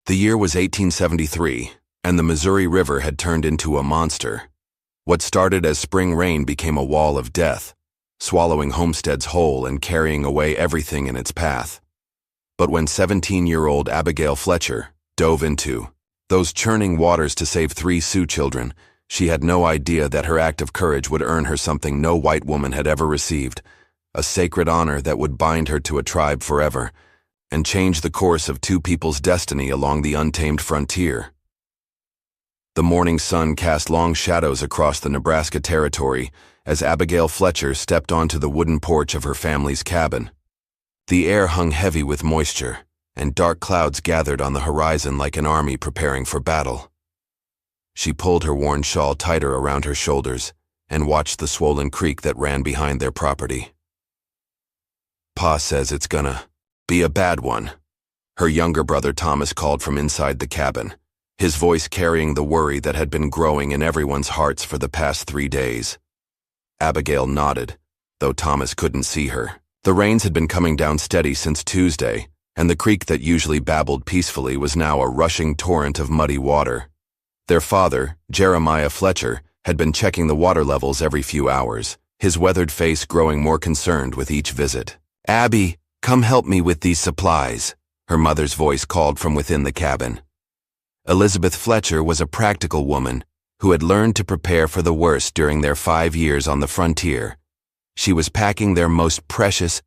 The year was 1873, and the Missouri River had turned into a monster. What started as spring rain became a wall of death, swallowing homesteads whole and carrying away everything in its path. But when 17-year-old Abigail Fletcher dove into those churning waters to save 3 Sioux children, she had no idea that her act of courage would earn her something no white woman had ever received, a sacred honor that would bind her to a tribe forever and change the course of 2 people's destiny along the untamed frontier. The morning sun cast long shadows across the Nebraska Territory as Abigail Fletcher stepped onto the wooden porch of her family's cabin. The air hung heavy with moisture, and dark clouds gathered on the horizon like an army preparing for battle. She pulled her worn shawl tighter around her shoulders and watched the swollen creek that ran behind their property. "Pa says it's gonna be a bad one," her younger brother Thomas called from inside the cabin, his voice carrying the worry that had been growing in everyone's hearts for the past 3 days. Abigail nodded, though Thomas couldn't see her. The rains had been coming down steady since Tuesday, and the creek that usually babbled peacefully was now a rushing torrent of muddy water. Their father, Jeremiah Fletcher, had been checking the water levels every few hours, his weathered face growing more concerned with each visit. "Abby, come help me with these supplies," her mother's voice called from within the cabin. Elizabeth Fletcher was a practical woman who had learned to prepare for the worst during their 5 years on the frontier. She was packing their most precious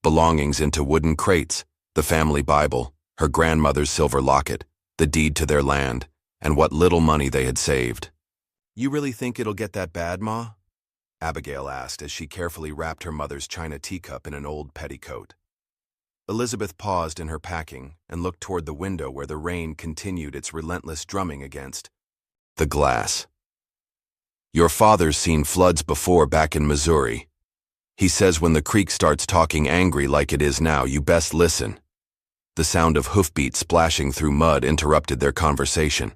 belongings into wooden crates, the family Bible, her grandmother's silver locket, the deed to their land, and what little money they had saved. "You really think it'll get that bad, Ma?" Abigail asked as she carefully wrapped her mother's china teacup in an old petticoat. Elizabeth paused in her packing and looked toward the window where the rain continued its relentless drumming against the glass. "Your father's seen floods before back in Missouri. He says when the creek starts talking angry like it is now, you best listen." The sound of hoofbeats splashing through mud interrupted their conversation.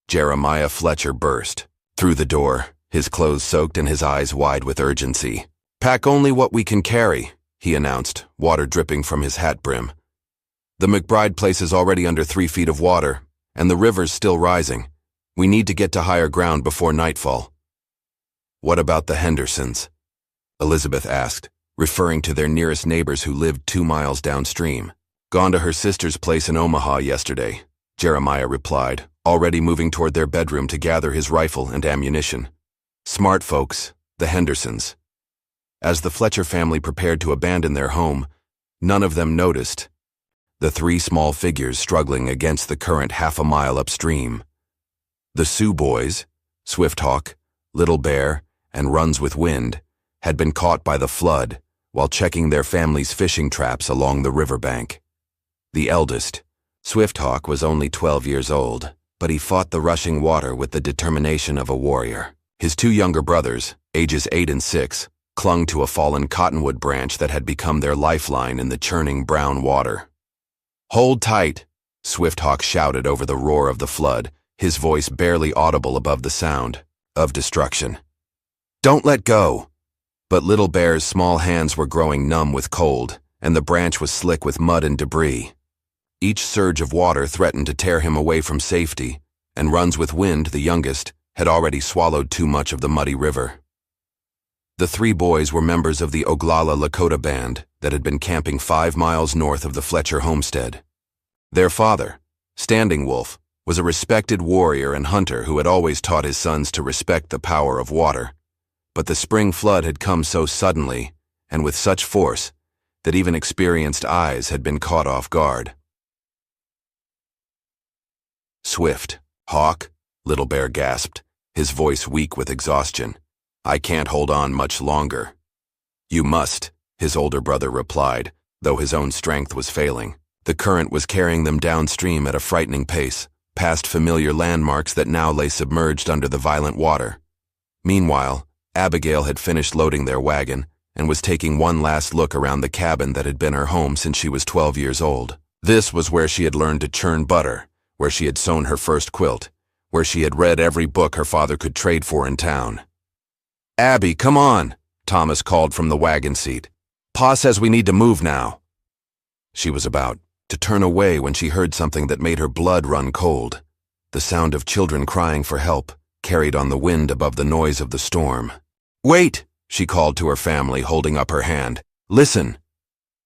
Jeremiah Fletcher burst through the door, his clothes soaked and his eyes wide with urgency. "Pack only what we can carry," he announced, water dripping from his hat brim. "The McBride place is already under 3 feet of water, and the river's still rising. We need to get to higher ground before nightfall." "What about the Hendersons?" Elizabeth asked, referring to their nearest neighbors who lived 2 miles downstream. "Gone to her sister's place in Omaha yesterday," Jeremiah replied, already moving toward their bedroom to gather his rifle and ammunition. "Smart folks, the Hendersons." As the Fletcher family prepared to abandon their home, none of them noticed the 3 small figures struggling against the current half a mile upstream. The Sioux boys, Swifthawk, Little Bear, and Runs with Wind, had been caught by the flood while checking their family's fishing traps along the riverbank. The eldest, Swifthawk, was only 12 years old, but he fought the rushing water with the determination of a warrior. His 2 younger brothers, ages 8 and 6, clung to a fallen cottonwood branch that had become their lifeline in the churning brown water. "Hold tight," Swifthawk shouted over the roar of the flood, his voice barely audible above the sound of destruction. "Don't let go." But Little Bear's small hands were growing numb with cold, and the branch was slick with mud and debris. Each surge of water threatened to tear him away from safety, and Runs with Wind, the youngest, had already swallowed too much of the muddy river. The 3 boys were members of the Oglala Lakota band that had been camping 5 miles north of the Fletcher homestead. Their father, Standing Wolf, was a respected warrior and hunter who had always taught his sons to respect the power of water. But the spring flood had come so suddenly and with such force that even experienced eyes had been caught off guard. "Swift, Hawk," Little Bear gasped, his voice weak with exhaustion. "I can't hold on much longer." "You must," his older brother replied, though his own strength was failing. The current was carrying them downstream at a frightening pace, past familiar landmarks that now lay submerged under the violent water. Meanwhile, Abigail had finished loading their wagon and was taking one last look around the cabin that had been her home since she was 12 years old. This was where she had learned to churn butter, where she had sewn her first quilt, where she had read every book her father could trade for in town. "Abby, come on," Thomas called from the wagon seat. "Pa says we need to move now." She was about to turn away when she heard something that made her blood run cold. The sound of children crying for help, carried on the wind above the noise of the storm. "Wait!" she called to her family, holding up her hand. "Listen!"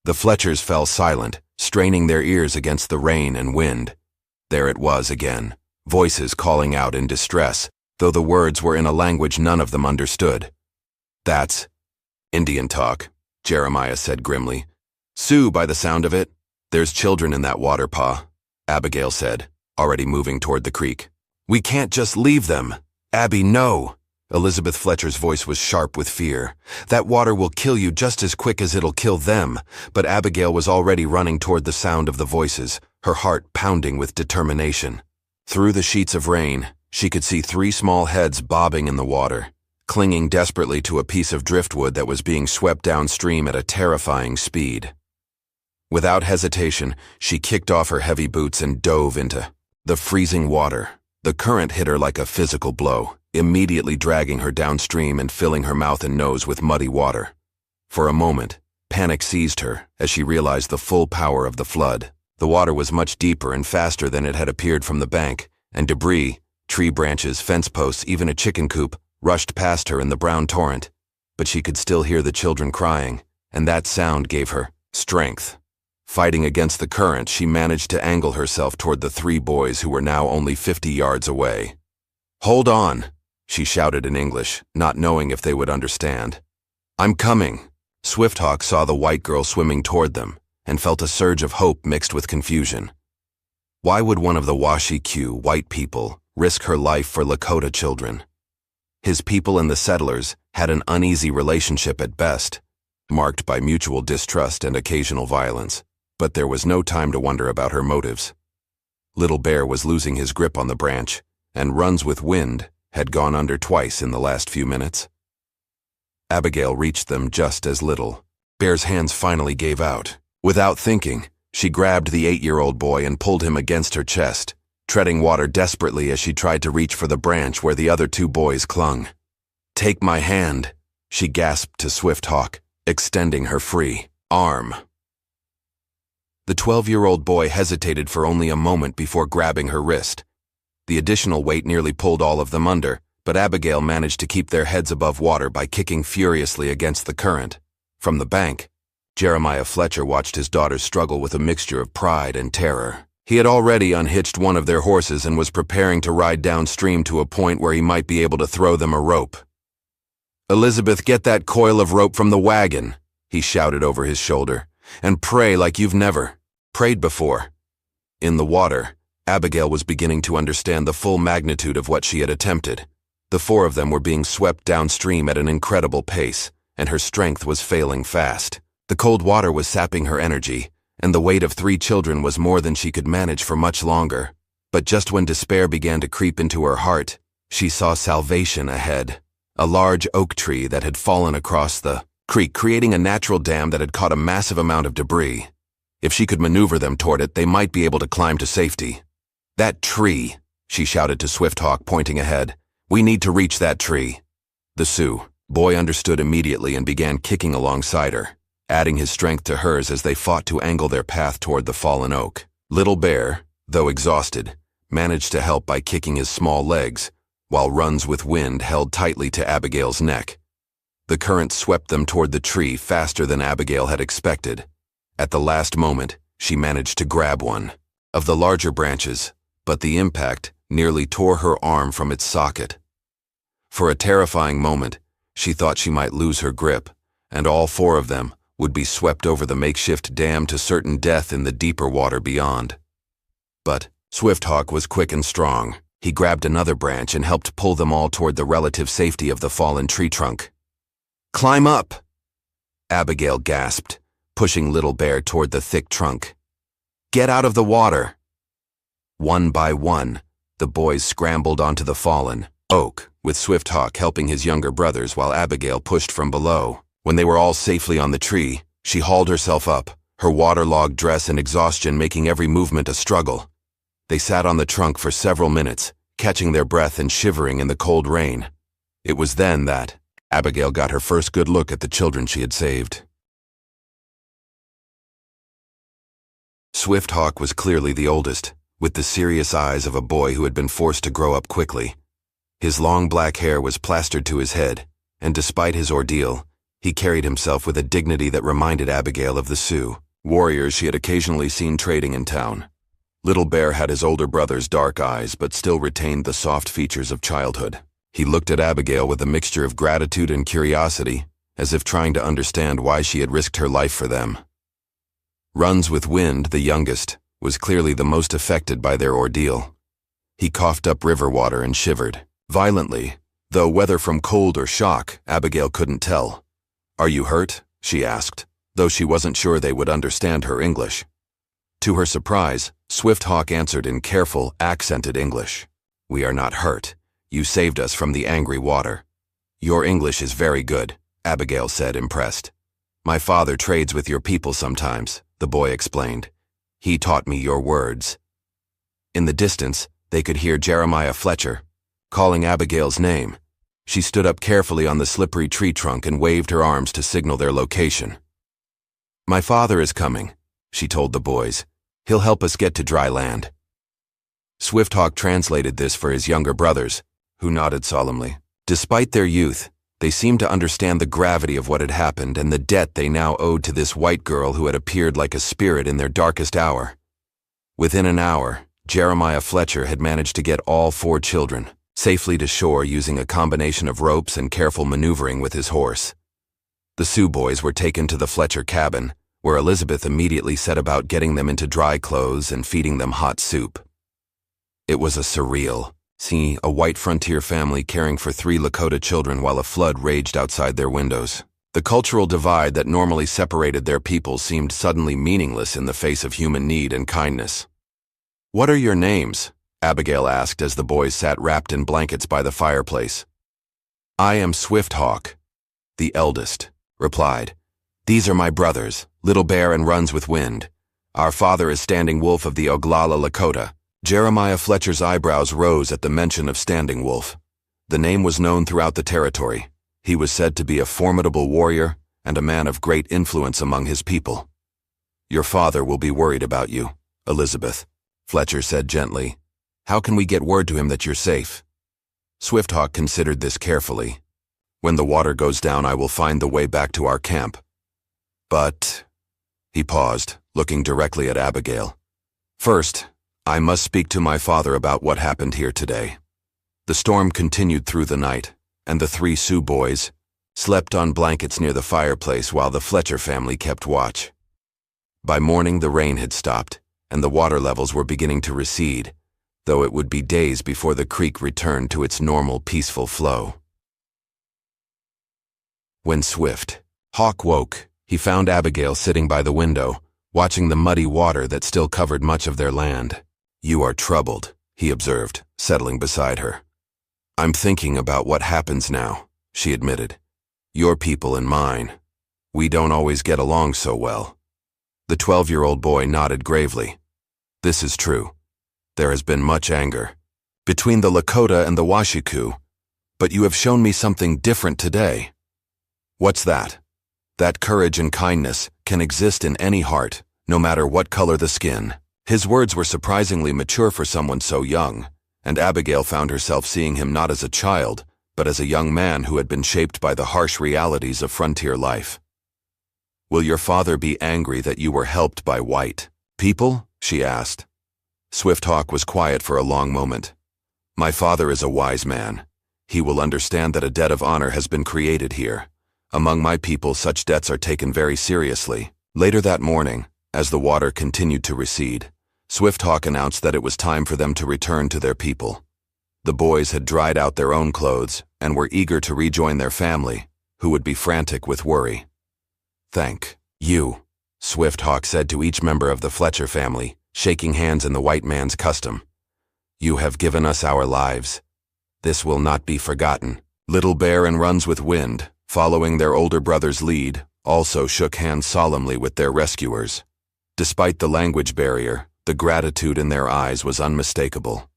The Fletchers fell silent, straining their ears against the rain and wind. There it was again, voices calling out in distress, though the words were in a language none of them understood. "That's Indian talk," Jeremiah said grimly. "Sioux, by the sound of it. There's children in that water, Pa," Abigail said, already moving toward the creek. "We can't just leave them. Abby, no." Elizabeth Fletcher's voice was sharp with fear. "That water will kill you just as quick as it'll kill them." But Abigail was already running toward the sound of the voices, her heart pounding with determination. Through the sheets of rain, she could see 3 small heads bobbing in the water, clinging desperately to a piece of driftwood that was being swept downstream at a terrifying speed. Without hesitation, she kicked off her heavy boots and dove into the freezing water. The current hit her like a physical blow, immediately dragging her downstream and filling her mouth and nose with muddy water. For a moment, panic seized her as she realized the full power of the flood. The water was much deeper and faster than it had appeared from the bank, and debris, tree branches, fence posts, even a chicken coop, rushed past her in the brown torrent. But she could still hear the children crying, and that sound gave her strength. Fighting against the current, she managed to angle herself toward the 3 boys who were now only 50 yards away. "Hold on," she shouted in English, not knowing if they would understand. "I'm coming." Swifthawk saw the white girl swimming toward them and felt a surge of hope mixed with confusion. Why would one of the Washiq white people risk her life for Lakota children? His people and the settlers had an uneasy relationship at best, marked by mutual distrust and occasional violence. But there was no time to wonder about her motives. Little Bear was losing his grip on the branch, and Runs with Wind had gone under twice in the last few minutes. Abigail reached them just as Little Bear's hands finally gave out. Without thinking, she grabbed the 8-year-old boy and pulled him against her chest, treading water desperately as she tried to reach for the branch where the other 2 boys clung. "Take my hand," she gasped to Swifthawk, extending her free arm. The 12-year-old boy hesitated for only a moment before grabbing her wrist. The additional weight nearly pulled all of them under, but Abigail managed to keep their heads above water by kicking furiously against the current. From the bank, Jeremiah Fletcher watched his daughters struggle with a mixture of pride and terror. He had already unhitched one of their horses and was preparing to ride downstream to a point where he might be able to throw them a rope. "Elizabeth, get that coil of rope from the wagon," he shouted over his shoulder, "and pray like you've never prayed before." In the water, Abigail was beginning to understand the full magnitude of what she had attempted. The 4 of them were being swept downstream at an incredible pace, and her strength was failing fast. The cold water was sapping her energy, and the weight of 3 children was more than she could manage for much longer. But just when despair began to creep into her heart, she saw salvation ahead. A large oak tree that had fallen across the creek, creating a natural dam that had caught a massive amount of debris. If she could maneuver them toward it, they might be able to climb to safety. "That tree," she shouted to Swifthawk, pointing ahead. "We need to reach that tree." The Sioux boy understood immediately and began kicking alongside her, adding his strength to hers as they fought to angle their path toward the fallen oak. Little Bear, though exhausted, managed to help by kicking his small legs, while Runs with Wind held tightly to Abigail's neck. The current swept them toward the tree faster than Abigail had expected. At the last moment, she managed to grab one of the larger branches, but the impact nearly tore her arm from its socket. For a terrifying moment, she thought she might lose her grip, and all 4 of them would be swept over the makeshift dam to certain death in the deeper water beyond. But Swifthawk was quick and strong. He grabbed another branch and helped pull them all toward the relative safety of the fallen tree trunk. "Climb up!" Abigail gasped, pushing Little Bear toward the thick trunk. "Get out of the water!" One by one, the boys scrambled onto the fallen oak, with Swifthawk helping his younger brothers while Abigail pushed from below. When they were all safely on the tree, she hauled herself up, her waterlogged dress and exhaustion making every movement a struggle. They sat on the trunk for several minutes, catching their breath and shivering in the cold rain. It was then that Abigail got her first good look at the children she had saved. Swift Hawk was clearly the oldest, with the serious eyes of a boy who had been forced to grow up quickly. His long black hair was plastered to his head, and despite his ordeal, he carried himself with a dignity that reminded Abigail of the Sioux, warriors she had occasionally seen trading in town. Little Bear had his older brother's dark eyes but still retained the soft features of childhood. He looked at Abigail with a mixture of gratitude and curiosity, as if trying to understand why she had risked her life for them. Runs with Wind, the youngest, was clearly the most affected by their ordeal. He coughed up river water and shivered violently, though whether from cold or shock, Abigail couldn't tell. "Are you hurt?" she asked, though she wasn't sure they would understand her English. To her surprise, Swift Hawk answered in careful, accented English. "We are not hurt. You saved us from the angry water." "Your English is very good," Abigail said, impressed. "My father trades with your people sometimes," the boy explained. "He taught me your words." In the distance, they could hear Jeremiah Fletcher calling Abigail's name. She stood up carefully on the slippery tree trunk and waved her arms to signal their location. "My father is coming," she told the boys. "He'll help us get to dry land." Swift Hawk translated this for his younger brothers, who nodded solemnly. Despite their youth, they seemed to understand the gravity of what had happened and the debt they now owed to this white girl who had appeared like a spirit in their darkest hour. Within an hour, Jeremiah Fletcher had managed to get all 4 children safely to shore using a combination of ropes and careful maneuvering with his horse. The Sioux boys were taken to the Fletcher cabin, where Elizabeth immediately set about getting them into dry clothes and feeding them hot soup. It was a surreal scene, a white frontier family caring for 3 Lakota children while a flood raged outside their windows. The cultural divide that normally separated their people seemed suddenly meaningless in the face of human need and kindness. "What are your names?" Abigail asked as the boys sat wrapped in blankets by the fireplace. "I am Swift Hawk," the eldest replied. "These are my brothers, Little Bear and Runs with Wind. Our father is Standing Wolf of the Oglala Lakota." Jeremiah Fletcher's eyebrows rose at the mention of Standing Wolf. The name was known throughout the territory. He was said to be a formidable warrior and a man of great influence among his people. "Your father will be worried about you, Elizabeth," Fletcher said gently. "How can we get word to him that you're safe?" Swift Hawk considered this carefully. "When the water goes down, I will find the way back to our camp. But..." He paused, looking directly at Abigail. "First, I must speak to my father about what happened here today." The storm continued through the night, and the 3 Sioux boys slept on blankets near the fireplace while the Fletcher family kept watch. By morning, the rain had stopped, and the water levels were beginning to recede, though it would be days before the creek returned to its normal, peaceful flow. When Swift Hawk woke, he found Abigail sitting by the window, watching the muddy water that still covered much of their land. "You are troubled," he observed, settling beside her. "I'm thinking about what happens now," she admitted. "Your people and mine. We don't always get along so well." The 12-year-old boy nodded gravely. "This is true. There has been much anger between the Lakota and the Sioux, but you have shown me something different today." "What's that?" "That courage and kindness can exist in any heart, no matter what color the skin." His words were surprisingly mature for someone so young, and Abigail found herself seeing him not as a child, but as a young man who had been shaped by the harsh realities of frontier life. "Will your father be angry that you were helped by white people?" she asked. Swift Hawk was quiet for a long moment. "My father is a wise man. He will understand that a debt of honor has been created here. Among my people, such debts are taken very seriously." Later that morning, as the water continued to recede, Swift Hawk announced that it was time for them to return to their people. The boys had dried out their own clothes and were eager to rejoin their family, who would be frantic with worry. "Thank you," Swift Hawk said to each member of the Fletcher family, shaking hands in the white man's custom. "You have given us our lives. This will not be forgotten." Little Bear and Runs with Wind, following their older brother's lead, also shook hands solemnly with their rescuers. Despite the language barrier, the gratitude in their eyes was unmistakable.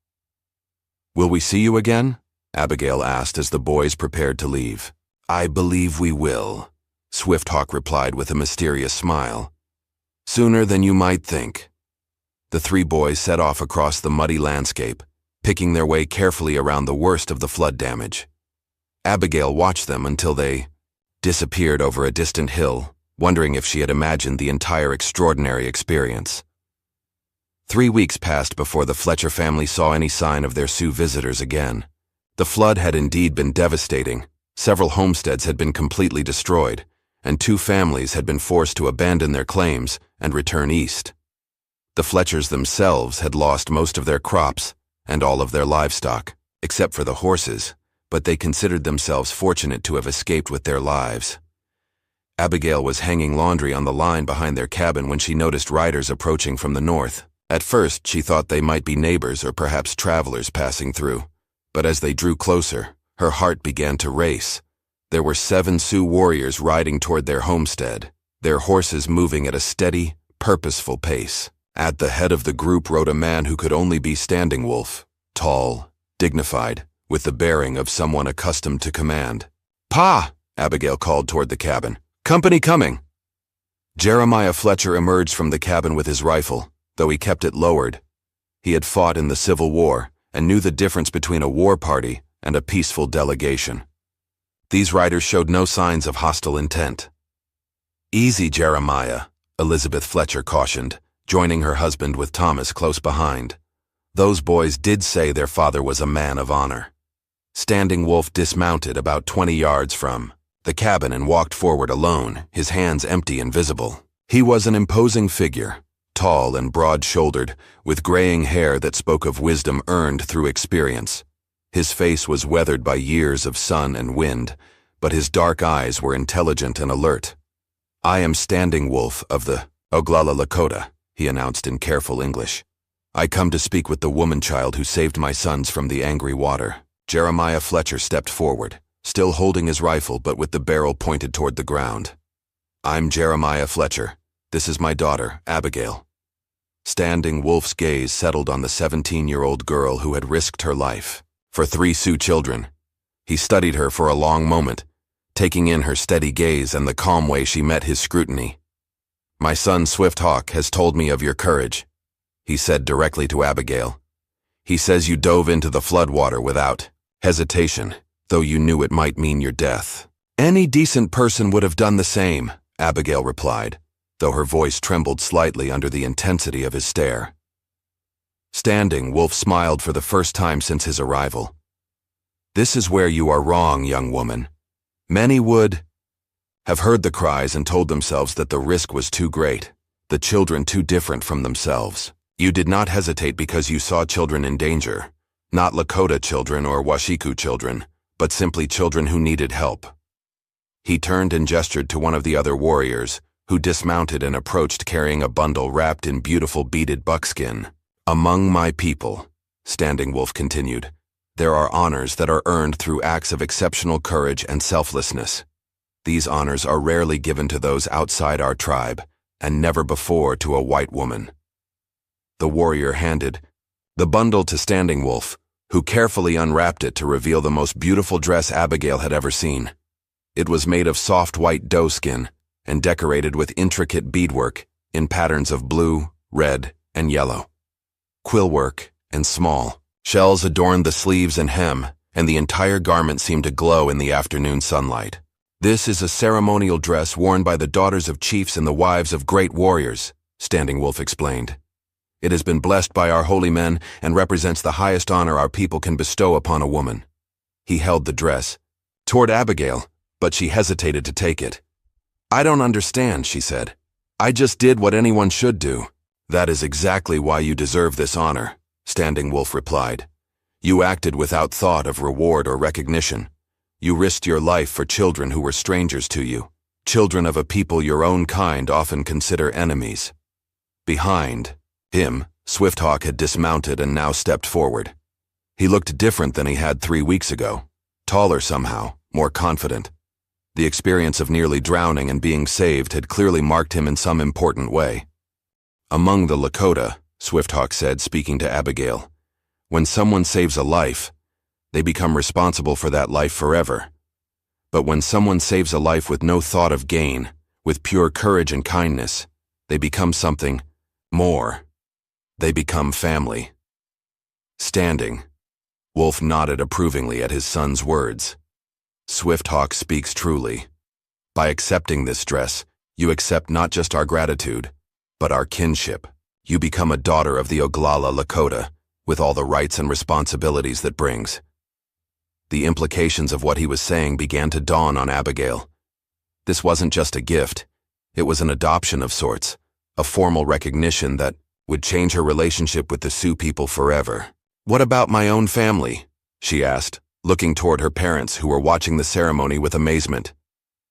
"Will we see you again?" Abigail asked as the boys prepared to leave. "I believe we will," Swift Hawk replied with a mysterious smile. "Sooner than you might think." The three boys set off across the muddy landscape, picking their way carefully around the worst of the flood damage. Abigail watched them until they disappeared over a distant hill, wondering if she had imagined the entire extraordinary experience. 3 weeks passed before the Fletcher family saw any sign of their Sioux visitors again. The flood had indeed been devastating. Several homesteads had been completely destroyed, and 2 families had been forced to abandon their claims and return east. The Fletchers themselves had lost most of their crops and all of their livestock, except for the horses, but they considered themselves fortunate to have escaped with their lives. Abigail was hanging laundry on the line behind their cabin when she noticed riders approaching from the north. At first, she thought they might be neighbors or perhaps travelers passing through, but as they drew closer, her heart began to race. There were 7 Sioux warriors riding toward their homestead, their horses moving at a steady, purposeful pace. At the head of the group rode a man who could only be Standing Wolf, tall, dignified, with the bearing of someone accustomed to command. "Pa!" Abigail called toward the cabin. "Company coming!" Jeremiah Fletcher emerged from the cabin with his rifle, though he kept it lowered. He had fought in the Civil War and knew the difference between a war party and a peaceful delegation. These riders showed no signs of hostile intent. "Easy, Jeremiah," Elizabeth Fletcher cautioned, joining her husband with Thomas close behind. Those boys did say their father was a man of honor. Standing Wolf dismounted about 20 yards from the cabin and walked forward alone, his hands empty and visible. He was an imposing figure, tall and broad-shouldered, with graying hair that spoke of wisdom earned through experience. His face was weathered by years of sun and wind, but his dark eyes were intelligent and alert. "I am Standing Wolf of the Oglala Lakota," he announced in careful English. "I come to speak with the woman-child who saved my sons from the angry water." Jeremiah Fletcher stepped forward, still holding his rifle but with the barrel pointed toward the ground. "I'm Jeremiah Fletcher. This is my daughter, Abigail." Standing Wolf's gaze settled on the 17-year-old girl who had risked her life for 3 Sioux children. He studied her for a long moment, taking in her steady gaze and the calm way she met his scrutiny. "My son Swift Hawk has told me of your courage," he said directly to Abigail. "He says you dove into the floodwater without hesitation, though you knew it might mean your death." "Any decent person would have done the same," Abigail replied, though her voice trembled slightly under the intensity of his stare. Standing Wolf smiled for the first time since his arrival. "This is where you are wrong, young woman. Many would have heard the cries and told themselves that the risk was too great, the children too different from themselves. You did not hesitate because you saw children in danger, not Lakota children or Washiku children, but simply children who needed help." He turned and gestured to one of the other warriors, who dismounted and approached carrying a bundle wrapped in beautiful beaded buckskin. "Among my people," Standing Wolf continued, "there are honors that are earned through acts of exceptional courage and selflessness. These honors are rarely given to those outside our tribe, and never before to a white woman." The warrior handed the bundle to Standing Wolf, who carefully unwrapped it to reveal the most beautiful dress Abigail had ever seen. It was made of soft white doe skin and decorated with intricate beadwork in patterns of blue, red, and yellow. Quillwork and small shells adorned the sleeves and hem, and the entire garment seemed to glow in the afternoon sunlight. "This is a ceremonial dress worn by the daughters of chiefs and the wives of great warriors," Standing Wolf explained. "It has been blessed by our holy men and represents the highest honor our people can bestow upon a woman." He held the dress toward Abigail, but she hesitated to take it. "I don't understand," she said. "I just did what anyone should do." "That is exactly why you deserve this honor," Standing Wolf replied. "You acted without thought of reward or recognition. You risked your life for children who were strangers to you, children of a people your own kind often consider enemies." Behind him, Swift Hawk had dismounted and now stepped forward. He looked different than he had 3 weeks ago, taller somehow, more confident. The experience of nearly drowning and being saved had clearly marked him in some important way. "Among the Lakota," Swift Hawk said, speaking to Abigail, "when someone saves a life, they become responsible for that life forever. But when someone saves a life with no thought of gain, with pure courage and kindness, they become something more. They become family. Standing, Wolf nodded approvingly at his son's words. Swifthawk speaks truly. By accepting this dress, you accept not just our gratitude, but our kinship. You become a daughter of the Oglala Lakota, with all the rights and responsibilities that brings. The implications of what he was saying began to dawn on Abigail. This wasn't just a gift, it was an adoption of sorts, a formal recognition that would change her relationship with the Sioux people forever. "What about my own family?" she asked, looking toward her parents who were watching the ceremony with amazement.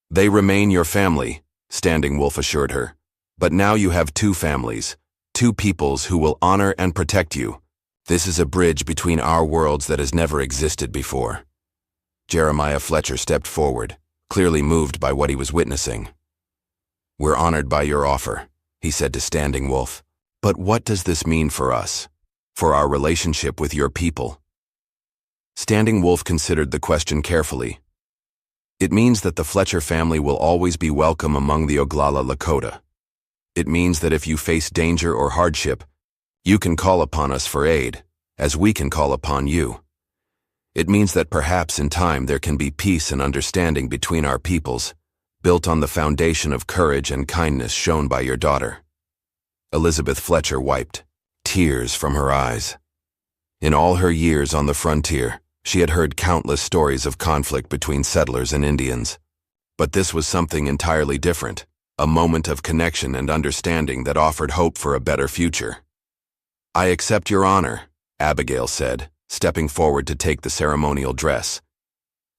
"They remain your family," Standing Wolf assured her. "But now you have two families, two peoples who will honor and protect you. This is a bridge between our worlds that has never existed before." Jeremiah Fletcher stepped forward, clearly moved by what he was witnessing. "We're honored by your offer," he said to Standing Wolf. "But what does this mean for us, for our relationship with your people?" Standing Wolf considered the question carefully. "It means that the Fletcher family will always be welcome among the Oglala Lakota. It means that if you face danger or hardship, you can call upon us for aid, as we can call upon you. It means that perhaps in time there can be peace and understanding between our peoples, built on the foundation of courage and kindness shown by your daughter." Elizabeth Fletcher wiped tears from her eyes. In all her years on the frontier, she had heard countless stories of conflict between settlers and Indians. But this was something entirely different, a moment of connection and understanding that offered hope for a better future. "I accept your honor," Abigail said, stepping forward to take the ceremonial dress.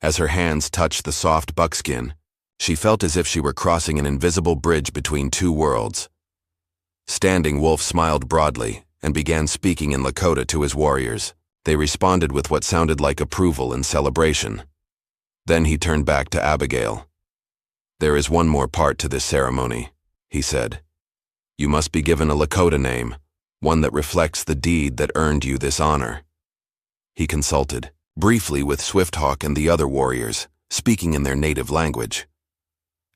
As her hands touched the soft buckskin, she felt as if she were crossing an invisible bridge between two worlds. Standing Wolf smiled broadly and began speaking in Lakota to his warriors. They responded with what sounded like approval and celebration. Then he turned back to Abigail. "There is one more part to this ceremony," he said. "You must be given a Lakota name, one that reflects the deed that earned you this honor." He consulted briefly with Swifthawk and the other warriors, speaking in their native language.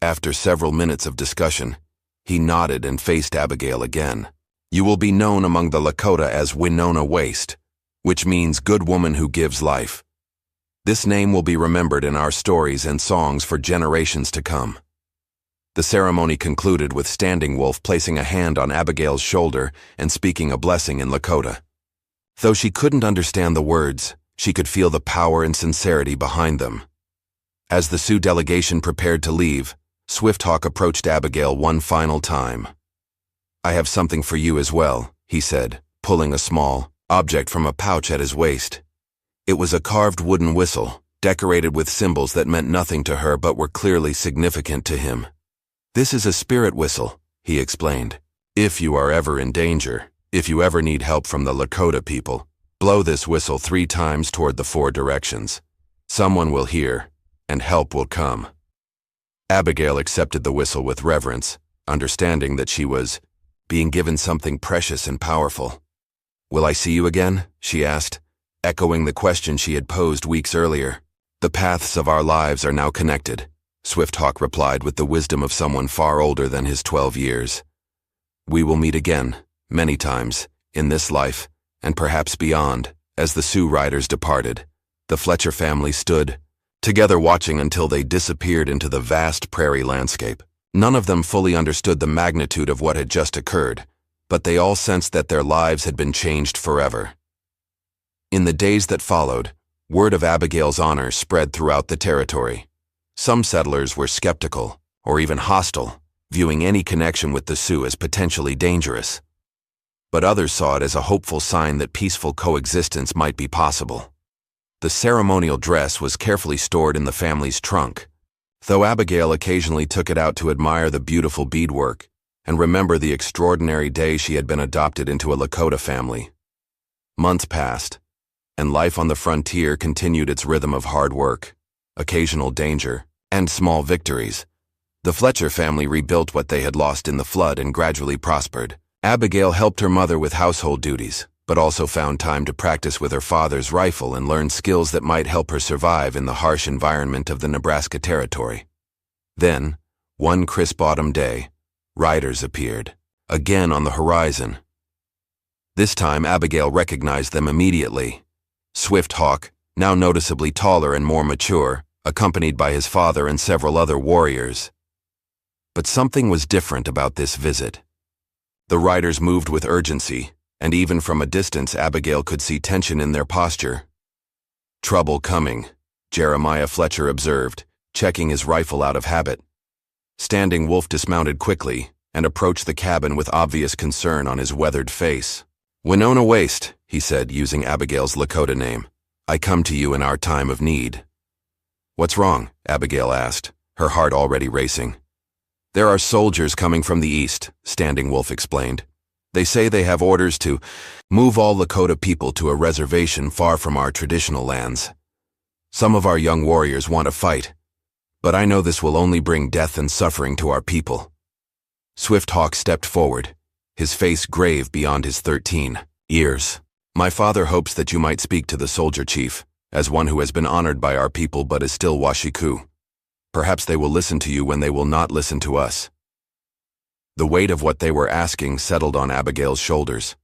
After several minutes of discussion, he nodded and faced Abigail again. "You will be known among the Lakota as Winona Waste, which means good woman who gives life. This name will be remembered in our stories and songs for generations to come." The ceremony concluded with Standing Wolf placing a hand on Abigail's shoulder and speaking a blessing in Lakota. Though she couldn't understand the words, she could feel the power and sincerity behind them. As the Sioux delegation prepared to leave, Swifthawk approached Abigail one final time. "I have something for you as well," he said, pulling a small object from a pouch at his waist. It was a carved wooden whistle, decorated with symbols that meant nothing to her but were clearly significant to him. "This is a spirit whistle," he explained. "If you are ever in danger, if you ever need help from the Lakota people, blow this whistle 3 times toward the 4 directions. Someone will hear, and help will come." Abigail accepted the whistle with reverence, understanding that she was being given something precious and powerful. "Will I see you again?" she asked, echoing the question she had posed weeks earlier. "The paths of our lives are now connected," Swifthawk replied with the wisdom of someone far older than his 12 years. "We will meet again, many times, in this life, and perhaps beyond." As the Sioux riders departed, the Fletcher family stood together watching until they disappeared into the vast prairie landscape. None of them fully understood the magnitude of what had just occurred, but they all sensed that their lives had been changed forever. In the days that followed, word of Abigail's honor spread throughout the territory. Some settlers were skeptical, or even hostile, viewing any connection with the Sioux as potentially dangerous. But others saw it as a hopeful sign that peaceful coexistence might be possible. The ceremonial dress was carefully stored in the family's trunk, though Abigail occasionally took it out to admire the beautiful beadwork and remember the extraordinary day she had been adopted into a Lakota family. Months passed, and life on the frontier continued its rhythm of hard work, occasional danger, and small victories. The Fletcher family rebuilt what they had lost in the flood and gradually prospered. Abigail helped her mother with household duties, but also found time to practice with her father's rifle and learn skills that might help her survive in the harsh environment of the Nebraska Territory. Then, one crisp autumn day, riders appeared, again on the horizon. This time, Abigail recognized them immediately. Swift Hawk, now noticeably taller and more mature, accompanied by his father and several other warriors. But something was different about this visit. The riders moved with urgency, and even from a distance Abigail could see tension in their posture. "Trouble coming," Jeremiah Fletcher observed, checking his rifle out of habit. Standing Wolf dismounted quickly and approached the cabin with obvious concern on his weathered face. "Winona Waste," he said, using Abigail's Lakota name. "I come to you in our time of need." "What's wrong?" Abigail asked, her heart already racing. "There are soldiers coming from the east," Standing Wolf explained. "They say they have orders to move all Lakota people to a reservation far from our traditional lands. Some of our young warriors want to fight, but I know this will only bring death and suffering to our people." Swift Hawk stepped forward, his face grave beyond his 13 years. "My father hopes that you might speak to the soldier chief, as one who has been honored by our people but is still Washiku. Perhaps they will listen to you when they will not listen to us." The weight of what they were asking settled on Abigail's shoulders.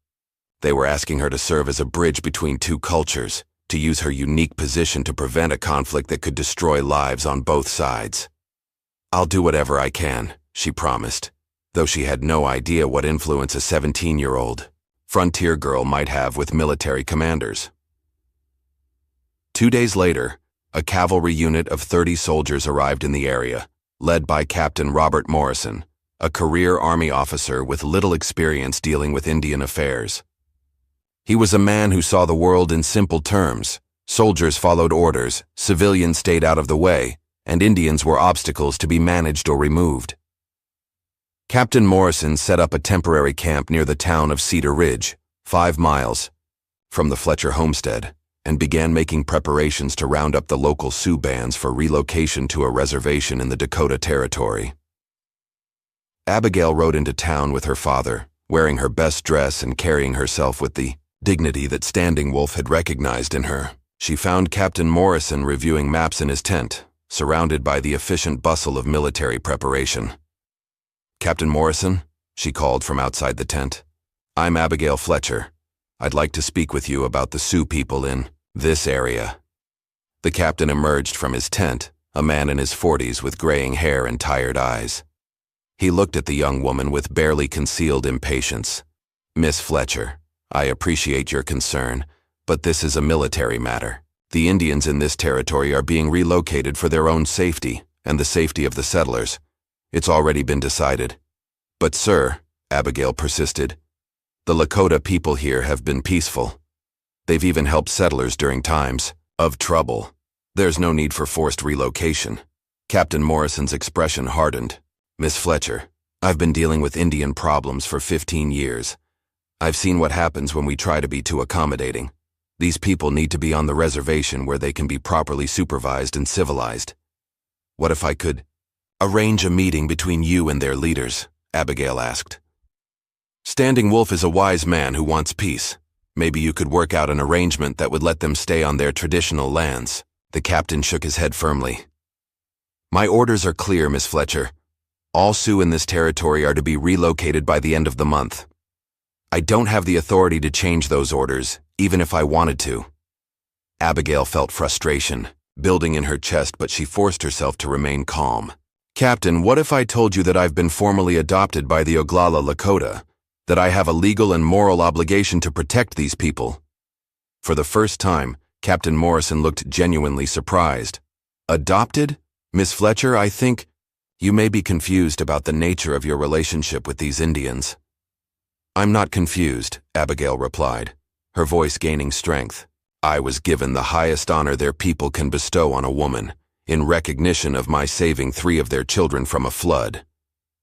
They were asking her to serve as a bridge between two cultures, to use her unique position to prevent a conflict that could destroy lives on both sides. "I'll do whatever I can," she promised, though she had no idea what influence a 17-year-old frontier girl might have with military commanders. 2 days later, a cavalry unit of 30 soldiers arrived in the area, led by Captain Robert Morrison, a career Army officer with little experience dealing with Indian affairs. He was a man who saw the world in simple terms. Soldiers followed orders, civilians stayed out of the way, and Indians were obstacles to be managed or removed. Captain Morrison set up a temporary camp near the town of Cedar Ridge, 5 miles from the Fletcher homestead, and began making preparations to round up the local Sioux bands for relocation to a reservation in the Dakota Territory. Abigail rode into town with her father, wearing her best dress and carrying herself with the dignity that Standing Wolf had recognized in her. She found Captain Morrison reviewing maps in his tent, surrounded by the efficient bustle of military preparation. "Captain Morrison," she called from outside the tent. "I'm Abigail Fletcher. I'd like to speak with you about the Sioux people in this area." The captain emerged from his tent, a man in his 40s with graying hair and tired eyes. He looked at the young woman with barely concealed impatience. "Miss Fletcher, I appreciate your concern, but this is a military matter. The Indians in this territory are being relocated for their own safety and the safety of the settlers. It's already been decided." "But sir," Abigail persisted, "the Lakota people here have been peaceful. They've even helped settlers during times of trouble. There's no need for forced relocation." Captain Morrison's expression hardened. "Miss Fletcher, I've been dealing with Indian problems for 15 years. I've seen what happens when we try to be too accommodating. These people need to be on the reservation where they can be properly supervised and civilized. What if I could arrange a meeting between you and their leaders?" Abigail asked. "Standing Wolf is a wise man who wants peace. Maybe you could work out an arrangement that would let them stay on their traditional lands." The captain shook his head firmly. "My orders are clear, Miss Fletcher. All Sioux in this territory are to be relocated by the end of the month. I don't have the authority to change those orders, even if I wanted to." Abigail felt frustration building in her chest, but she forced herself to remain calm. "Captain, what if I told you that I've been formally adopted by the Oglala Lakota, that I have a legal and moral obligation to protect these people?" For the first time, Captain Morrison looked genuinely surprised. "Adopted? Miss Fletcher, I think you may be confused about the nature of your relationship with these Indians." "I'm not confused," Abigail replied, her voice gaining strength. "I was given the highest honor their people can bestow on a woman, in recognition of my saving 3 of their children from a flood.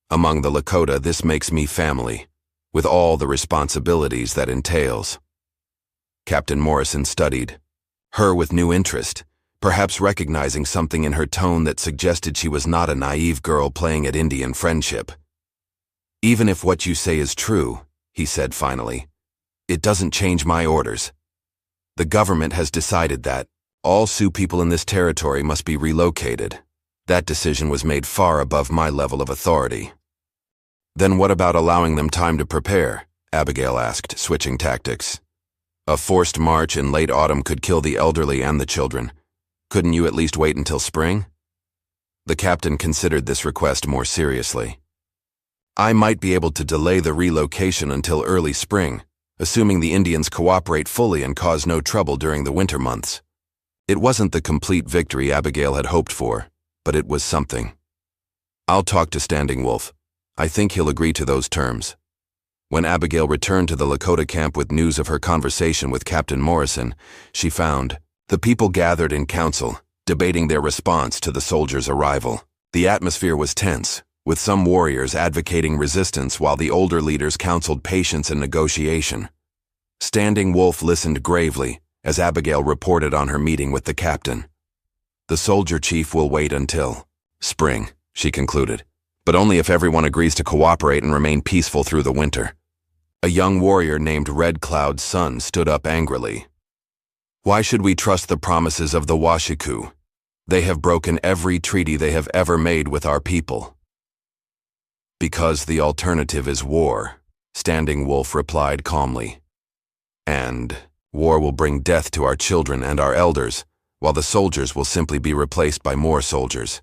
Among the Lakota, this makes me family, with all the responsibilities that entails." Captain Morrison studied her with new interest, perhaps recognizing something in her tone that suggested she was not a naive girl playing at Indian friendship. "Even if what you say is true," he said finally, "it doesn't change my orders. The government has decided that all Sioux people in this territory must be relocated. That decision was made far above my level of authority." "Then what about allowing them time to prepare?" Abigail asked, switching tactics. A forced march in late autumn could kill the elderly and the children. Couldn't you at least wait until spring? The captain considered this request more seriously. I might be able to delay the relocation until early spring, assuming the Indians cooperate fully and cause no trouble during the winter months. It wasn't the complete victory Abigail had hoped for, but it was something. I'll talk to Standing Wolf. I think he'll agree to those terms. When Abigail returned to the Lakota camp with news of her conversation with Captain Morrison, she found the people gathered in council, debating their response to the soldiers' arrival. The atmosphere was tense, with some warriors advocating resistance while the older leaders counseled patience and negotiation. Standing Wolf listened gravely as Abigail reported on her meeting with the captain. The soldier chief will wait until spring, she concluded, but only if everyone agrees to cooperate and remain peaceful through the winter. A young warrior named Red Cloud's son stood up angrily. Why should we trust the promises of the Washiku? They have broken every treaty they have ever made with our people. Because the alternative is war, Standing Wolf replied calmly. And war will bring death to our children and our elders, while the soldiers will simply be replaced by more soldiers.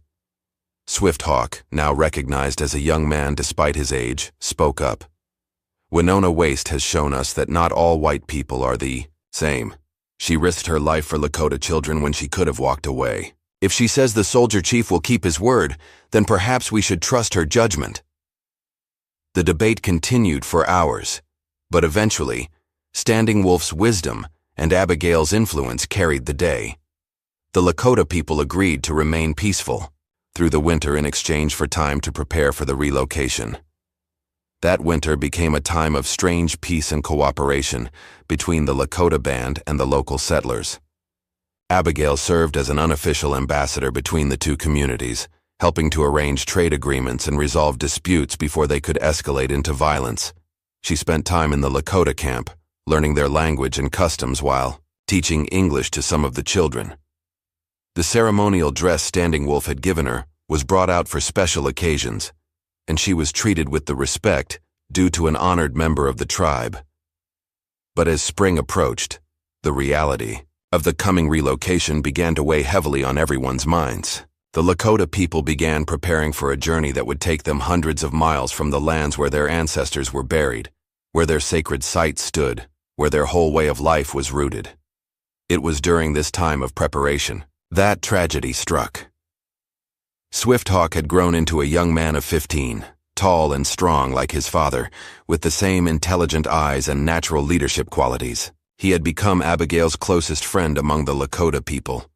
Swift Hawk, now recognized as a young man despite his age, spoke up. Winona Waste has shown us that not all white people are the same. She risked her life for Lakota children when she could have walked away. If she says the soldier chief will keep his word, then perhaps we should trust her judgment. The debate continued for hours, but eventually, Standing Wolf's wisdom and Abigail's influence carried the day. The Lakota people agreed to remain peaceful through the winter in exchange for time to prepare for the relocation. That winter became a time of strange peace and cooperation between the Lakota band and the local settlers. Abigail served as an unofficial ambassador between the two communities, helping to arrange trade agreements and resolve disputes before they could escalate into violence. She spent time in the Lakota camp, learning their language and customs while teaching English to some of the children. The ceremonial dress Standing Wolf had given her was brought out for special occasions, and she was treated with the respect due to an honored member of the tribe. But as spring approached, the reality of the coming relocation began to weigh heavily on everyone's minds. The Lakota people began preparing for a journey that would take them hundreds of miles from the lands where their ancestors were buried, where their sacred sites stood, where their whole way of life was rooted. It was during this time of preparation that tragedy struck. Swift Hawk had grown into a young man of 15, tall and strong like his father, with the same intelligent eyes and natural leadership qualities. He had become Abigail's closest friend among the Lakota people,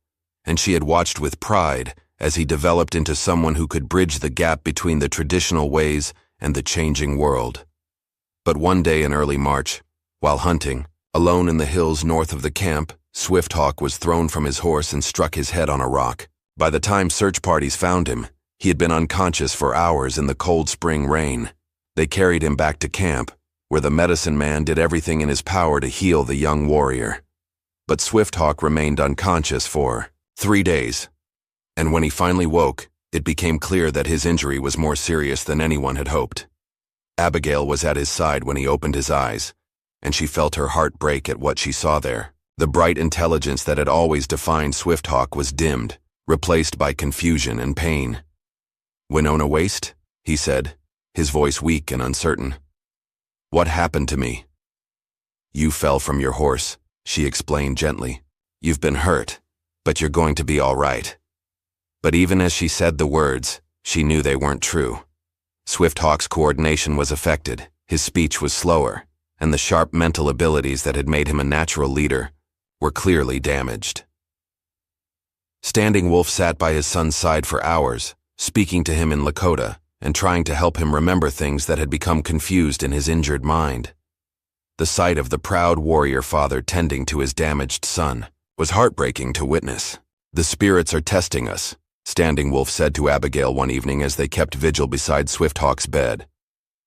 and she had watched with pride as he developed into someone who could bridge the gap between the traditional ways and the changing world. But one day in early March, while hunting, alone in the hills north of the camp, Swift Hawk was thrown from his horse and struck his head on a rock. By the time search parties found him, he had been unconscious for hours in the cold spring rain. They carried him back to camp, where the medicine man did everything in his power to heal the young warrior. But Swift Hawk remained unconscious for 3 days, and when he finally woke, it became clear that his injury was more serious than anyone had hoped. Abigail was at his side when he opened his eyes, and she felt her heart break at what she saw there. The bright intelligence that had always defined Swift Hawk was dimmed, replaced by confusion and pain. Winona Waste, he said, his voice weak and uncertain. What happened to me? You fell from your horse, she explained gently. You've been hurt, but you're going to be all right. But even as she said the words, she knew they weren't true. Swift Hawk's coordination was affected, his speech was slower, and the sharp mental abilities that had made him a natural leader were clearly damaged. Standing Wolf sat by his son's side for hours, speaking to him in Lakota and trying to help him remember things that had become confused in his injured mind. The sight of the proud warrior father tending to his damaged son was heartbreaking to witness. The spirits are testing us, Standing Wolf said to Abigail one evening as they kept vigil beside Swift Hawk's bed.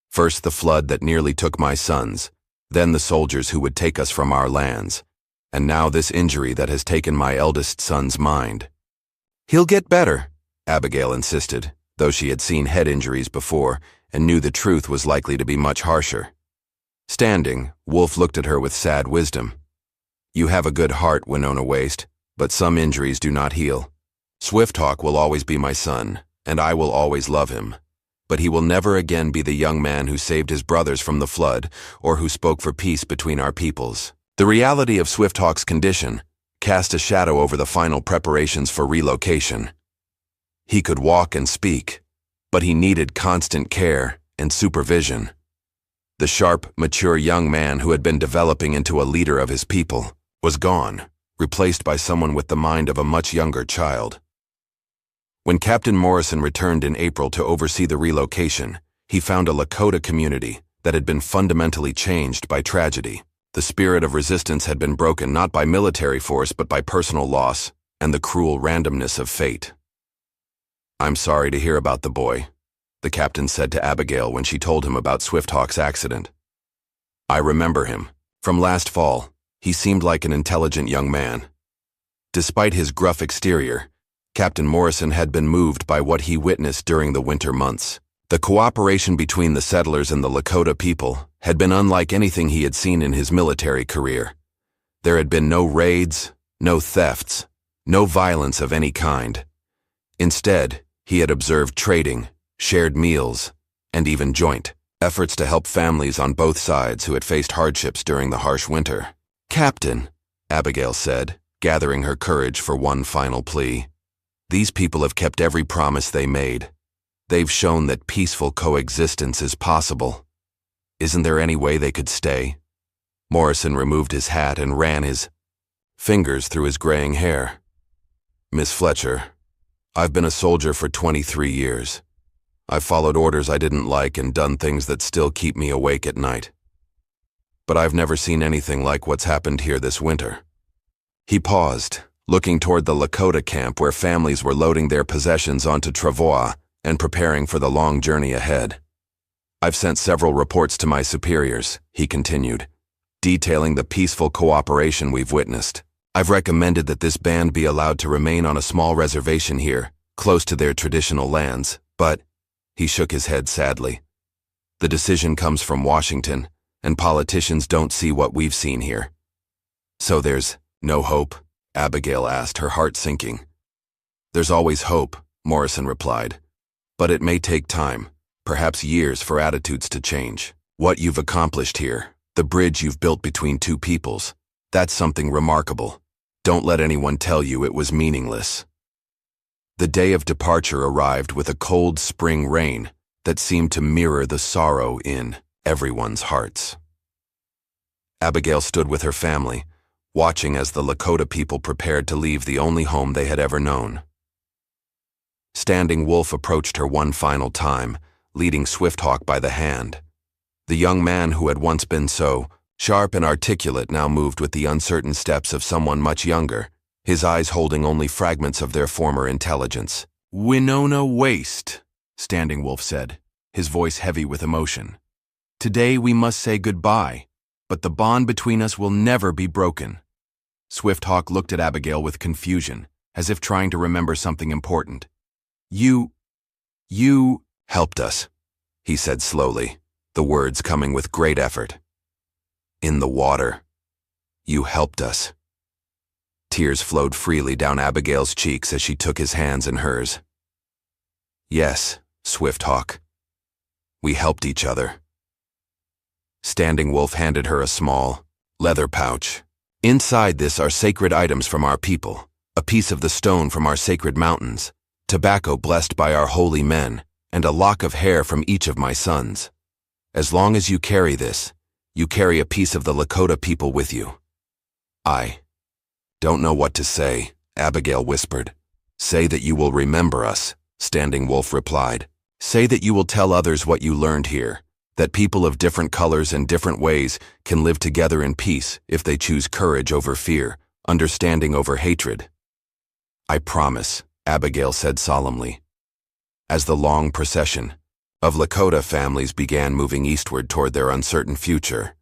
First the flood that nearly took my sons, then the soldiers who would take us from our lands, and now this injury that has taken my eldest son's mind. He'll get better, Abigail insisted, though she had seen head injuries before and knew the truth was likely to be much harsher. Standing, Wolf looked at her with sad wisdom. You have a good heart, Winona Waste, but some injuries do not heal. Swifthawk will always be my son, and I will always love him. But he will never again be the young man who saved his brothers from the flood, or who spoke for peace between our peoples. The reality of Swifthawk's condition cast a shadow over the final preparations for relocation. He could walk and speak, but he needed constant care and supervision. The sharp, mature young man who had been developing into a leader of his people was gone, replaced by someone with the mind of a much younger child. When Captain Morrison returned in April to oversee the relocation, he found a Lakota community that had been fundamentally changed by tragedy. The spirit of resistance had been broken not by military force but by personal loss and the cruel randomness of fate. I'm sorry to hear about the boy, the captain said to Abigail when she told him about Swifthawk's accident. I remember him. From last fall, he seemed like an intelligent young man. Despite his gruff exterior, Captain Morrison had been moved by what he witnessed during the winter months. The cooperation between the settlers and the Lakota people had been unlike anything he had seen in his military career. There had been no raids, no thefts, no violence of any kind. Instead, he had observed trading, shared meals, and even joint efforts to help families on both sides who had faced hardships during the harsh winter. Captain, Abigail said, gathering her courage for one final plea. These people have kept every promise they made. They've shown that peaceful coexistence is possible. Isn't there any way they could stay? Morrison removed his hat and ran his fingers through his graying hair. Miss Fletcher, I've been a soldier for 23 years. I've followed orders I didn't like and done things that still keep me awake at night. But I've never seen anything like what's happened here this winter. He paused, looking toward the Lakota camp where families were loading their possessions onto travois and preparing for the long journey ahead. I've sent several reports to my superiors, he continued, detailing the peaceful cooperation we've witnessed. I've recommended that this band be allowed to remain on a small reservation here, close to their traditional lands, but, he shook his head sadly, the decision comes from Washington, and politicians don't see what we've seen here. So there's no hope? Abigail asked, her heart sinking. There's always hope, Morrison replied. But it may take time, perhaps years, for attitudes to change. What you've accomplished here, the bridge you've built between two peoples, that's something remarkable. Don't let anyone tell you it was meaningless. The day of departure arrived with a cold spring rain that seemed to mirror the sorrow in everyone's hearts. Abigail stood with her family, watching as the Lakota people prepared to leave the only home they had ever known. Standing Wolf approached her one final time, leading Swifthawk by the hand. The young man who had once been so sharp and articulate now moved with the uncertain steps of someone much younger, his eyes holding only fragments of their former intelligence. Winona Waste, Standing Wolf said, his voice heavy with emotion. Today we must say goodbye, but the bond between us will never be broken. Swifthawk looked at Abigail with confusion, as if trying to remember something important. You helped us, he said slowly, the words coming with great effort. In the water. You helped us. Tears flowed freely down Abigail's cheeks as she took his hands in hers. Yes, Swifthawk. We helped each other. Standing Wolf handed her a small leather pouch. Inside this are sacred items from our people, a piece of the stone from our sacred mountains, tobacco blessed by our holy men, and a lock of hair from each of my sons. As long as you carry this, you carry a piece of the Lakota people with you. I don't know what to say, Abigail whispered. Say that you will remember us, Standing Wolf replied. Say that you will tell others what you learned here, that people of different colors and different ways can live together in peace if they choose courage over fear, understanding over hatred. I promise, Abigail said solemnly. As the long procession of Lakota families began moving eastward toward their uncertain future,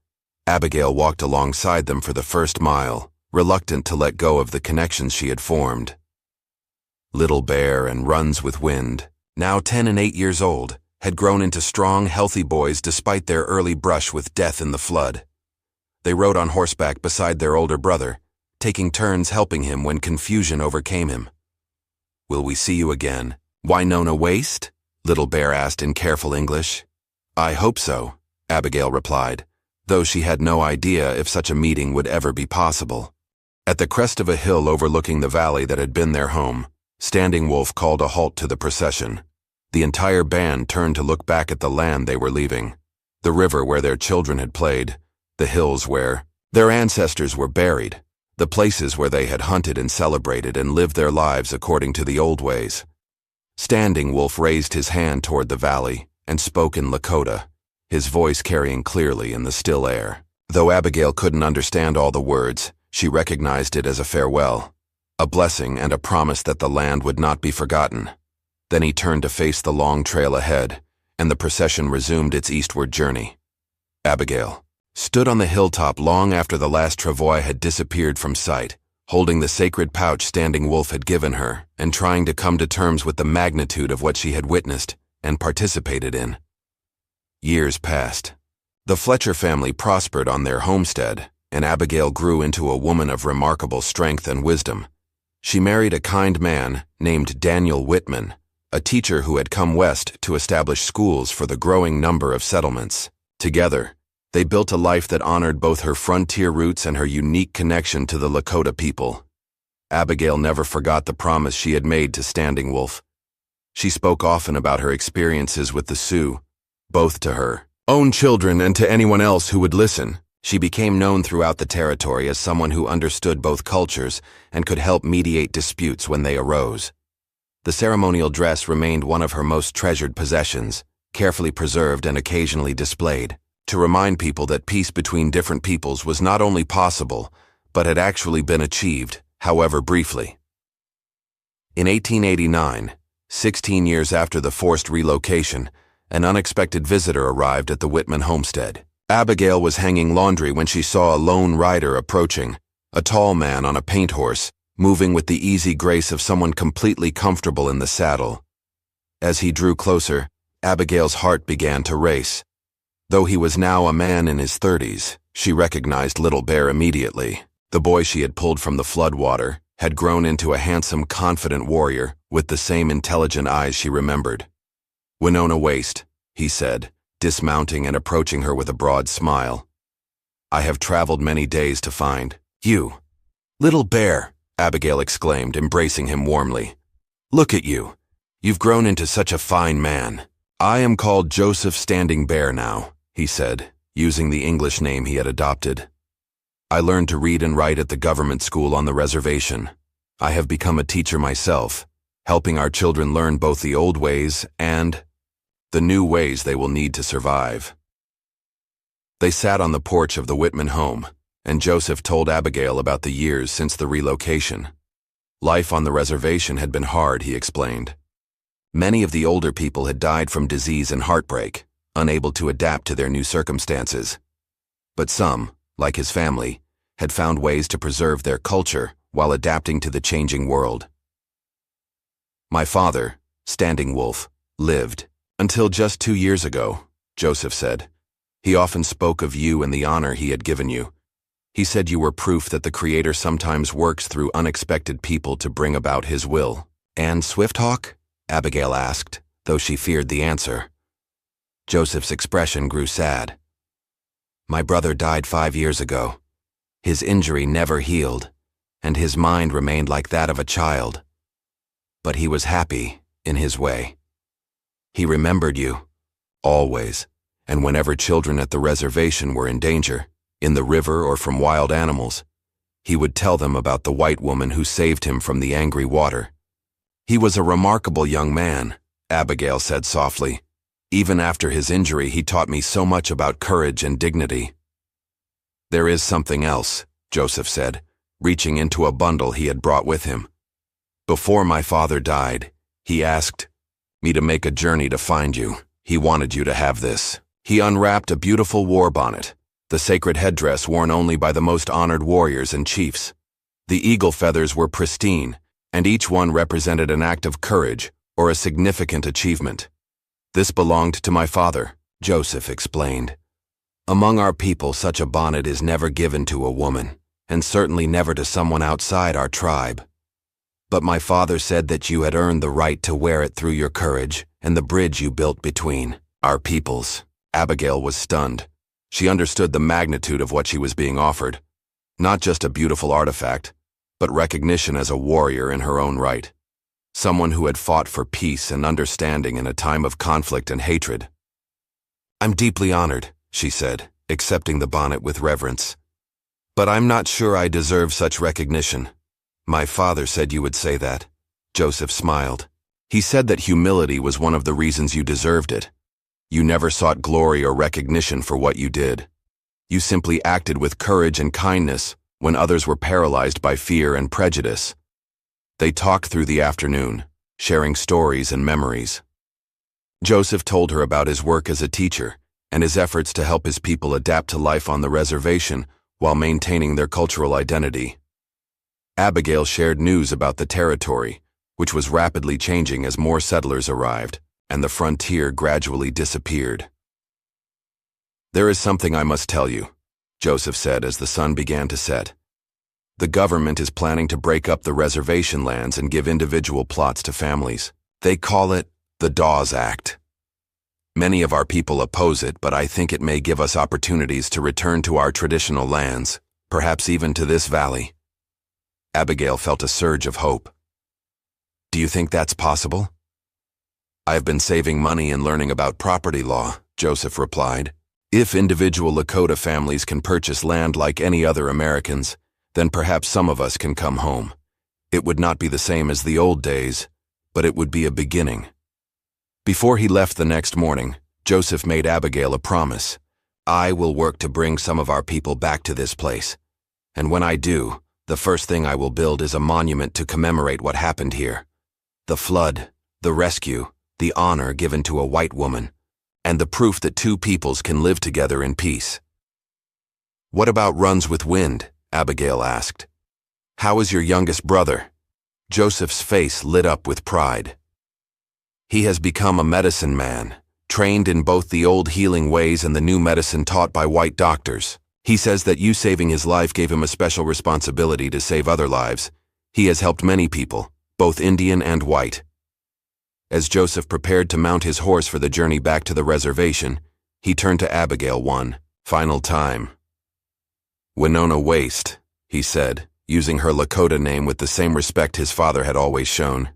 Abigail walked alongside them for the first mile, reluctant to let go of the connections she had formed. Little Bear and Runs with Wind, now 10 and 8 years old, had grown into strong, healthy boys despite their early brush with death in the flood. They rode on horseback beside their older brother, taking turns helping him when confusion overcame him. "Will we see you again, Winona Waste?" Little Bear asked in careful English. "I hope so," Abigail replied, though she had no idea if such a meeting would ever be possible. At the crest of a hill overlooking the valley that had been their home, Standing Wolf called a halt to the procession. The entire band turned to look back at the land they were leaving, the river where their children had played, the hills where their ancestors were buried, the places where they had hunted and celebrated and lived their lives according to the old ways. Standing Wolf raised his hand toward the valley and spoke in Lakota, his voice carrying clearly in the still air. Though Abigail couldn't understand all the words, she recognized it as a farewell, a blessing and a promise that the land would not be forgotten. Then he turned to face the long trail ahead, and the procession resumed its eastward journey. Abigail stood on the hilltop long after the last travois had disappeared from sight, holding the sacred pouch Standing Wolf had given her and trying to come to terms with the magnitude of what she had witnessed and participated in. Years passed. The Fletcher family prospered on their homestead, and Abigail grew into a woman of remarkable strength and wisdom. She married a kind man named Daniel Whitman, a teacher who had come west to establish schools for the growing number of settlements. Together, they built a life that honored both her frontier roots and her unique connection to the Lakota people. Abigail never forgot the promise she had made to Standing Wolf. She spoke often about her experiences with the Sioux, both to her own children and to anyone else who would listen. She became known throughout the territory as someone who understood both cultures and could help mediate disputes when they arose. The ceremonial dress remained one of her most treasured possessions, carefully preserved and occasionally displayed, to remind people that peace between different peoples was not only possible, but had actually been achieved, however briefly. In 1889, 16 years after the forced relocation, an unexpected visitor arrived at the Whitman homestead. Abigail was hanging laundry when she saw a lone rider approaching, a tall man on a paint horse, moving with the easy grace of someone completely comfortable in the saddle. As he drew closer, Abigail's heart began to race. Though he was now a man in his 30s, she recognized Little Bear immediately. The boy she had pulled from the floodwater had grown into a handsome, confident warrior with the same intelligent eyes she remembered. "Winona Waste," he said, dismounting and approaching her with a broad smile. "I have traveled many days to find you." "Little Bear," Abigail exclaimed, embracing him warmly. "Look at you. You've grown into such a fine man." "I am called Joseph Standing Bear now," he said, using the English name he had adopted. "I learned to read and write at the government school on the reservation. I have become a teacher myself, helping our children learn both the old ways and the new ways they will need to survive." They sat on the porch of the Whitman home, and Joseph told Abigail about the years since the relocation. Life on the reservation had been hard, he explained. Many of the older people had died from disease and heartbreak, unable to adapt to their new circumstances. But some, like his family, had found ways to preserve their culture while adapting to the changing world. "My father, Standing Wolf, lived until just 2 years ago," Joseph said. "He often spoke of you and the honor he had given you. He said you were proof that the Creator sometimes works through unexpected people to bring about his will." "And Swifthawk?" Abigail asked, though she feared the answer. Joseph's expression grew sad. "My brother died 5 years ago. His injury never healed, and his mind remained like that of a child. But he was happy, in his way. He remembered you, always, and whenever children at the reservation were in danger, in the river or from wild animals, he would tell them about the white woman who saved him from the angry water. He was a remarkable young man," Abigail said softly. "Even after his injury, he taught me so much about courage and dignity." "There is something else," Joseph said, reaching into a bundle he had brought with him. "Before my father died, he asked me to make a journey to find you. He wanted you to have this." He unwrapped a beautiful war bonnet, the sacred headdress worn only by the most honored warriors and chiefs. The eagle feathers were pristine, and each one represented an act of courage or a significant achievement. "This belonged to my father," Joseph explained. "Among our people, such a bonnet is never given to a woman, and certainly never to someone outside our tribe. But my father said that you had earned the right to wear it through your courage and the bridge you built between our peoples." Abigail was stunned. She understood the magnitude of what she was being offered. Not just a beautiful artifact, but recognition as a warrior in her own right. Someone who had fought for peace and understanding in a time of conflict and hatred. "I'm deeply honored," she said, accepting the bonnet with reverence. "But I'm not sure I deserve such recognition." "My father said you would say that." Joseph smiled. "He said that humility was one of the reasons you deserved it. You never sought glory or recognition for what you did. You simply acted with courage and kindness when others were paralyzed by fear and prejudice." They talked through the afternoon, sharing stories and memories. Joseph told her about his work as a teacher and his efforts to help his people adapt to life on the reservation while maintaining their cultural identity. Abigail shared news about the territory, which was rapidly changing as more settlers arrived, and the frontier gradually disappeared. "There is something I must tell you," Joseph said as the sun began to set. "The government is planning to break up the reservation lands and give individual plots to families. They call it the Dawes Act. Many of our people oppose it, but I think it may give us opportunities to return to our traditional lands, perhaps even to this valley." Abigail felt a surge of hope. "Do you think that's possible?" "I've been saving money and learning about property law," Joseph replied. "If individual Lakota families can purchase land like any other Americans, then perhaps some of us can come home. It would not be the same as the old days, but it would be a beginning." Before he left the next morning, Joseph made Abigail a promise. "I will work to bring some of our people back to this place. And when I do, the first thing I will build is a monument to commemorate what happened here. The flood, the rescue, the honor given to a white woman, and the proof that two peoples can live together in peace." "What about Runs with Wind?" Abigail asked. "How is your youngest brother?" Joseph's face lit up with pride. "He has become a medicine man, trained in both the old healing ways and the new medicine taught by white doctors. He says that you saving his life gave him a special responsibility to save other lives. He has helped many people, both Indian and white." As Joseph prepared to mount his horse for the journey back to the reservation, he turned to Abigail one final time. "Winona Waste," he said, using her Lakota name with the same respect his father had always shown.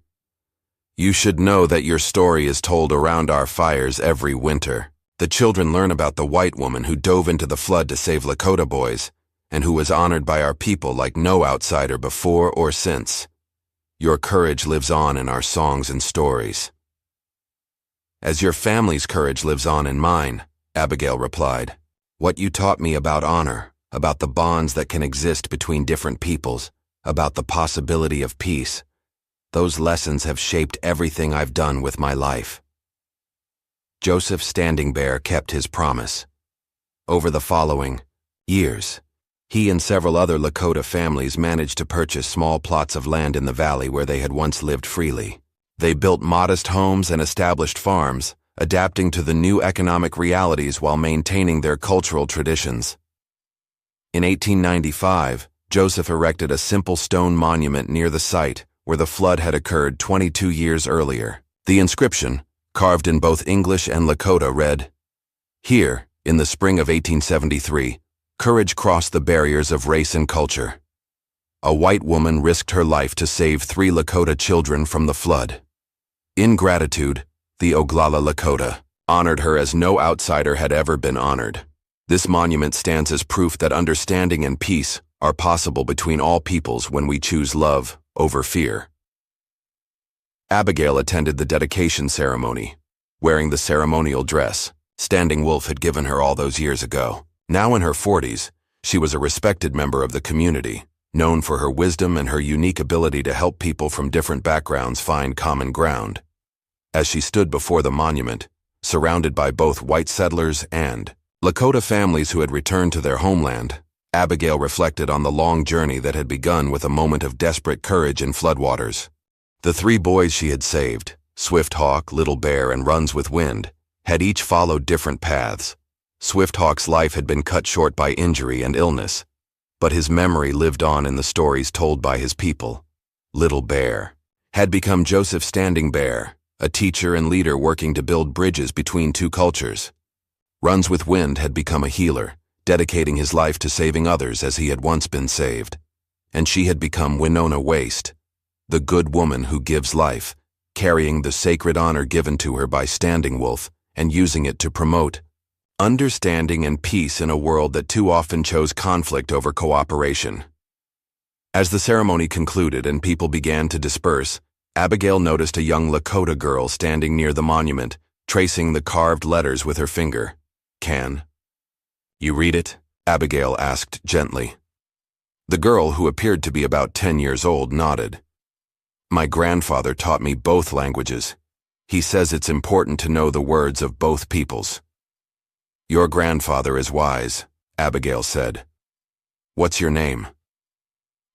"You should know that your story is told around our fires every winter. The children learn about the white woman who dove into the flood to save Lakota boys, and who was honored by our people like no outsider before or since. Your courage lives on in our songs and stories." "As your family's courage lives on in mine," Abigail replied. "What you taught me about honor, about the bonds that can exist between different peoples, about the possibility of peace, those lessons have shaped everything I've done with my life." Joseph Standing Bear kept his promise. Over the following years, he and several other Lakota families managed to purchase small plots of land in the valley where they had once lived freely. They built modest homes and established farms, adapting to the new economic realities while maintaining their cultural traditions. In 1895, Joseph erected a simple stone monument near the site where the flood had occurred 22 years earlier. The inscription, carved in both English and Lakota, read, "Here, in the spring of 1873, courage crossed the barriers of race and culture. A white woman risked her life to save 3 Lakota children from the flood. In gratitude, the Oglala Lakota honored her as no outsider had ever been honored. This monument stands as proof that understanding and peace are possible between all peoples when we choose love over fear." Abigail attended the dedication ceremony, wearing the ceremonial dress Standing Wolf had given her all those years ago. Now in her 40s, she was a respected member of the community, known for her wisdom and her unique ability to help people from different backgrounds find common ground. As she stood before the monument, surrounded by both white settlers and Lakota families who had returned to their homeland, Abigail reflected on the long journey that had begun with a moment of desperate courage in floodwaters. The 3 boys she had saved, Swift Hawk, Little Bear, and Runs with Wind had each followed different paths. Swift Hawk's life had been cut short by injury and illness, but his memory lived on in the stories told by his people. Little Bear had become Joseph Standing Bear, a teacher and leader working to build bridges between two cultures. Runs with Wind had become a healer, dedicating his life to saving others as he had once been saved. And she had become Winona Waste, the good woman who gives life, carrying the sacred honor given to her by Standing Wolf and using it to promote understanding and peace in a world that too often chose conflict over cooperation. As the ceremony concluded and people began to disperse, Abigail noticed a young Lakota girl standing near the monument, tracing the carved letters with her finger. "Can you read it?" Abigail asked gently. The girl, who appeared to be about 10 years old, nodded. "My grandfather taught me both languages. He says it's important to know the words of both peoples." "Your grandfather is wise," Abigail said. "What's your name?"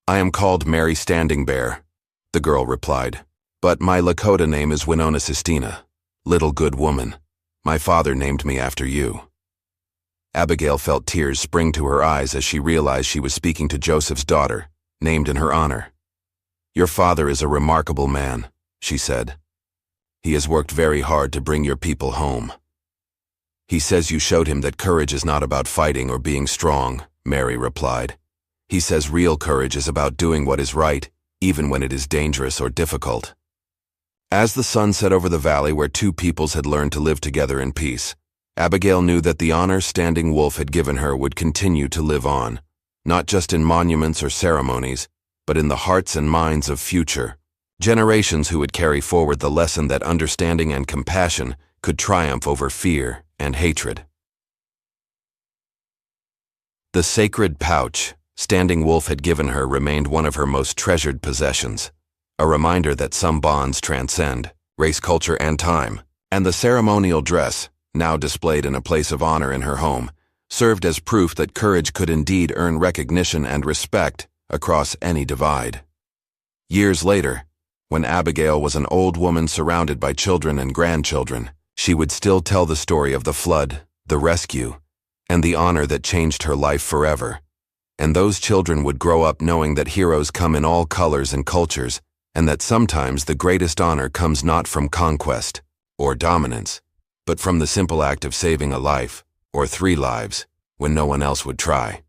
"I am called Mary Standing Bear," the girl replied. "But my Lakota name is Winona Sistina, Little Good Woman. My father named me after you." Abigail felt tears spring to her eyes as she realized she was speaking to Joseph's daughter, named in her honor. "Your father is a remarkable man," she said. "He has worked very hard to bring your people home." "He says you showed him that courage is not about fighting or being strong," Mary replied. "He says real courage is about doing what is right, even when it is dangerous or difficult." As the sun set over the valley where two peoples had learned to live together in peace, Abigail knew that the honor Standing Wolf had given her would continue to live on, not just in monuments or ceremonies, but in the hearts and minds of future generations who would carry forward the lesson that understanding and compassion could triumph over fear and hatred. The sacred pouch Standing Wolf had given her remained one of her most treasured possessions, a reminder that some bonds transcend race, culture, and time, and the ceremonial dress, now displayed in a place of honor in her home, served as proof that courage could indeed earn recognition and respect across any divide. Years later, when Abigail was an old woman surrounded by children and grandchildren, she would still tell the story of the flood, the rescue, and the honor that changed her life forever. And those children would grow up knowing that heroes come in all colors and cultures, and that sometimes the greatest honor comes not from conquest or dominance, but from the simple act of saving a life, or 3 lives, when no one else would try.